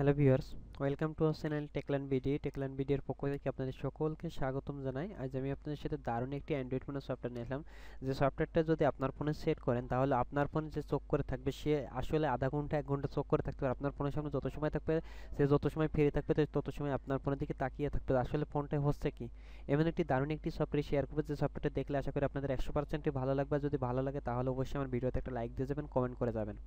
Hello viewers, welcome to our channel Techland বিডির পক্ষ থেকে আপনাদের সকলকে স্বাগতম জানাই। আজ আমি আপনাদের সাথে দারুণ একটি অ্যান্ড্রয়েড ফোনের সফটওয়্যার নিয়ে আসলাম। যে সফটওয়্যারটা যদি আপনার ফোনে সেট করেন তাহলে আপনার ফোনে যে চোখ করে থাকবে সে আসলে আধা ঘন্টা 1 ঘন্টা চোখ করে থাকতে পারে। আপনার ফোনের সামনে যত সময় থাকবে সে যত সময় ফ্রি থাকবে তত সময় আপনার ফোনের দিকে তাকিয়ে থাকবে আসলে ফোনটা হচ্ছে কি। এমন একটি দারুণ একটি সফটওয়্যার শেয়ার করবো যে সফটওয়্যারটা দেখলে আশা করি আপনাদের 100%ই ভালো লাগবে। যদি ভালো লাগে তাহলে অবশ্যই আমার ভিডিওতে একটা লাইক দিয়ে যাবেন, কমেন্ট করে যাবেন।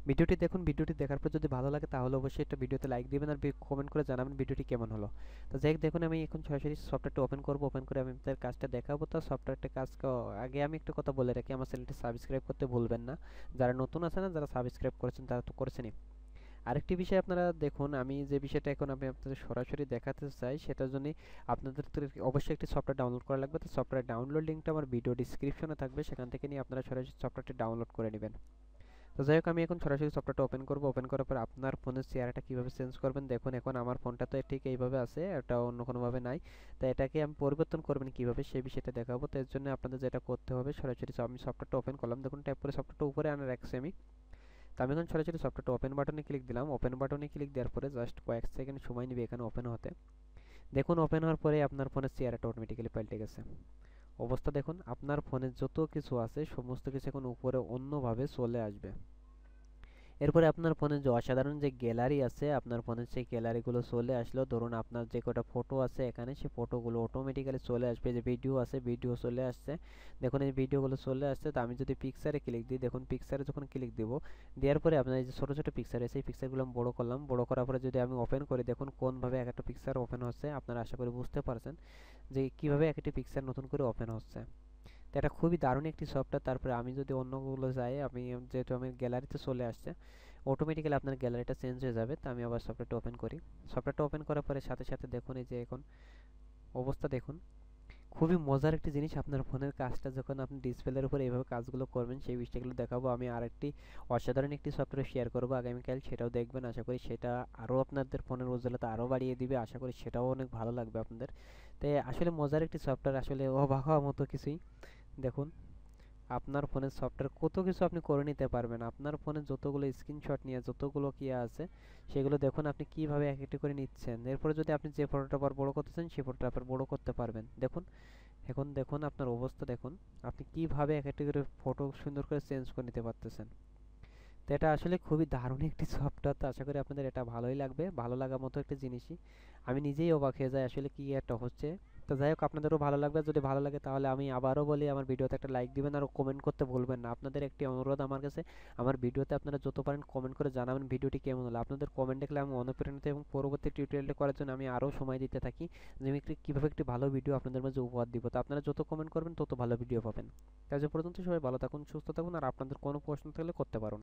ভিডিওটি দেখুন, ভিডিওটি দেখার পর যদি ভালো লাগে তাহলে অবশ্যই একটা ভিডিওতে লাইক দিবেন আর কমেন্ট করে জানাবেন ভিডিওটি কেমন হলো। তো যাই হোক, দেখুন আমি এখন সরাসরি সফটওয়্যারটা ওপেন করব। ওপেন করে আমি আপনাদের কাজটা দেখাবো। তো সফটওয়্যারটা আগে আমি একটা কথা বলে রাখি, আমার চ্যানেলটি সাবস্ক্রাইব করতে ভুলবেন না। যারা নতুন আছে না, যারা সাবস্ক্রাইব করেছেন তারা তো করেছেনই। আরেকটি বিষয় আপনারা দেখুন, আমি যে বিষয়টা এখন আমি আপনাদের সরাসরি দেখাতে চাই সেটার জন্য আপনাদের তো অবশ্যই একটি সফটওয়্যার ডাউনলোড করা লাগবে। তো সফটওয়্যার ডাউনলোড লিঙ্কটা আমার ভিডিও ডিসক্রিপশনে থাকবে, সেখান থেকে নিয়ে আপনারা সরাসরি সফটওয়্যারটি ডাউনলোড করে নেবেন। তো যাই হোক, আমি এখন সরাসরি সফটওয়্যারটা ওপেন করব। ওপেন করার পর আপনার ফোনের চেহারাটা কীভাবে চেঞ্জ করবেন দেখুন। এখন আমার ফোনটা তো ঠিক এইভাবে আছে, এটা অন্য কোনোভাবে নাই। তো এটাকে আমি পরিবর্তন করবেন কীভাবে সেই বিষয়টা দেখাবো। তো এর জন্য আপনাদের যেটা করতে হবে, সরাসরি আমি সফটওয়্যারটা ওপেন করলাম। দেখুন ট্যাপ করে সফটওয়্যারটা উপরে আনে রাখছি আমি। তো আমি এখন সরাসরি সফটওয়্যারটা ওপেন বাটনে ক্লিক দিলাম। ওপেন বাটনে ক্লিক দেওয়ার পরে জাস্ট কয়েক সেকেন্ড সময় নেবে এখানে ওপেন হতে। দেখুন ওপেন হওয়ার পরে আপনার ফোনের চেহারাটা অটোমেটিক্যালি পাল্টে গেছে। অবস্থা দেখুন, আপনার ফোনে যত কিছু আছে সমস্ত কিছু এখন উপরে অন্যভাবে চলে আসবে। এরপরে আপনার ফোনে যে অসাধারণ যে গ্যালারি আছে, আপনার ফোনের সেই গ্যালারিগুলো চলে আসলো। ধরুন আপনার যে কটা ফটো আছে এখানে, সেই ফটোগুলো অটোমেটিক্যালি চলে আসবে। যে ভিডিও আছে ভিডিও চলে আসছে, দেখুন এই ভিডিওগুলো চলে আসছে। তো আমি যদি পিকচারে ক্লিক দিই, দেখুন পিকচারে যখন ক্লিক দিব, দেওয়ার পরে আপনার এই যে ছোটো ছোটো পিকচার আছে, এই পিকচারগুলো আমি বড়ো করলাম। বড়ো করার পরে যদি আমি ওপেন করি, দেখুন কোনভাবে এক একটা পিকচার ওপেন হচ্ছে। আপনারা আশা করি বুঝতে পারছেন যে কীভাবে এক একটি পিকচার নতুন করে ওপেন হচ্ছে। তো এটা খুবই দারুণ একটি সফটওয়্যার। তারপরে আমি যদি অন্যগুলো যাই, আমি যেহেতু আমি গ্যালারিতে চলে আসছে, অটোমেটিক্যালি আপনার গ্যালারিটা চেঞ্জ হয়ে যাবে। তো আমি আবার সফটওয়্যারটা ওপেন করি। সফটওয়্যারটা ওপেন করার পরে সাথে সাথে দেখুন এই যে এখন অবস্থা দেখুন। খুবই মজার একটি জিনিস, আপনার ফোনের কাজটা যখন আপনি ডিসপ্লের উপর এইভাবে কাজগুলো করবেন সেই বিষয়গুলো দেখাবো। আমি আরেকটি অসাধারণ একটি সফটওয়্যার শেয়ার করবো আগামীকাল, সেটাও দেখবেন। আশা করি সেটা আরও আপনাদের ফোনের উজ্জ্বলতা আরও বাড়িয়ে দিবে। আশা করি সেটাও অনেক ভালো লাগবে আপনাদের। তো আসলে মজার একটি সফটওয়্যার, আসলে অবাক হওয়ার মতো কিছুই। দেখুন আপনার ফোনের সফটওয়্যার কত কিছু আপনি করে নিতে পারবেন। আপনার ফোনে যতগুলো স্ক্রিনশট নিয়ে যতগুলো কি আছে সেগুলো দেখুন আপনি কিভাবে এক একটি করে নিচ্ছেন। এরপরে যদি আপনি যে ফটোটা আবার বড় করতে চান সেই ফটোটা আবার বড় করতে পারবেন। দেখুন এখন দেখুন আপনার অবস্থা দেখুন, আপনি কিভাবে এক একটি করে ফটো সুন্দর করে চেঞ্জ করে নিতে পারতেছেন। তো এটা আসলে খুবই দারুণ একটি সফটওয়্যার। তো আশা করি আপনাদের এটা ভালোই লাগবে, ভালো লাগার মতো একটা জিনিসই। আমি নিজেই অবাক হয়ে যাই আসলে কি একটা হচ্ছে। তো যাই হোক, আপনাদেরও ভালো লাগবে। যদি ভালো লাগে তাহলে আমি আবারও বলি, আমার ভিডিওতে একটা লাইক দিবেন আর কমেন্ট করতে ভুলবেন না। আপনাদের একটি অনুরোধ আমার কাছে, আমার ভিডিওতে আপনারা যত পারেন কমেন্ট করে জানাবেন ভিডিওটি কেমন হলো। আপনাদের কমেন্ট দেখলে আমি অনুপ্রাণিত এবং পরবর্তী টিউটোরিয়ালটা করার জন্য আমি আরও সময় দিতে থাকি যে আমি কীভাবে একটি ভালো ভিডিও আপনাদের মাঝে উপহার দিব। তো আপনারা যত কমেন্ট করবেন তত ভালো ভিডিও পাবেন। আজ পর্যন্ত সবাই ভালো থাকুন, সুস্থ থাকুন, আর আপনাদের কোনো প্রশ্ন থাকলে করতে পারেন।